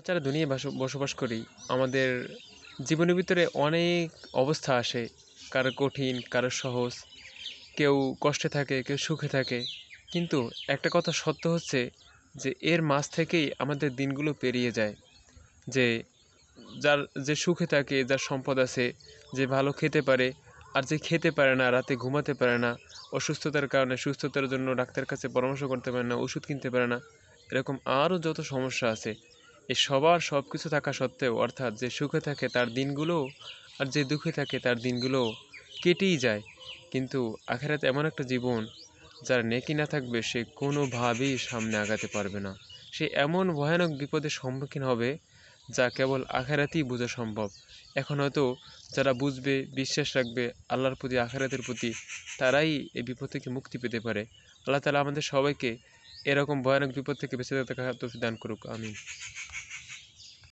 যারা দুনিয়ায় বসবাস করি, আমাদের জীবনের ভিতরে অনেক অবস্থা আসে। কারো কঠিন, কারো সহজ। কেউ কষ্টে থাকে, কেউ সুখে থাকে। কিন্তু একটা কথা সত্য হচ্ছে যে এর মাঝ থেকেই আমাদের দিনগুলো পেরিয়ে যায়। যে যার যে সুখে থাকে, যার সম্পদ আছে, যে ভালো খেতে পারে, আর যে খেতে পারে না, রাতে ঘুমাতে পারে না, অসুস্থতার কারণে সুস্থতার জন্য ডাক্তারের কাছে পরামর্শ করতে পারে না, ওষুধ কিনতে পারে না, এরকম আরও যত সমস্যা আছে, এই সবার সব কিছু থাকা সত্ত্বেও, অর্থাৎ যে সুখে থাকে তার দিনগুলো আর যে দুঃখে থাকে তার দিনগুলো কেটেই যায়। কিন্তু আখেরাত এমন একটা জীবন, যার নেকি না থাকবে সে কোনোভাবেই সামনে আগাতে পারবে না। সে এমন ভয়ানক বিপদের সম্মুখীন হবে যা কেবল আখেরাতেই বোঝা সম্ভব। এখন হয়তো যারা বুঝবে, বিশ্বাস রাখবে আল্লাহর প্রতি, আখেরাতের প্রতি, তারাই এই বিপদ থেকে মুক্তি পেতে পারে। আল্লাহ তাআলা আমাদের সবাইকে এরকম ভয়ানক বিপদ থেকে বেঁচে থাকার তৌফিক দান করুক। আমিন।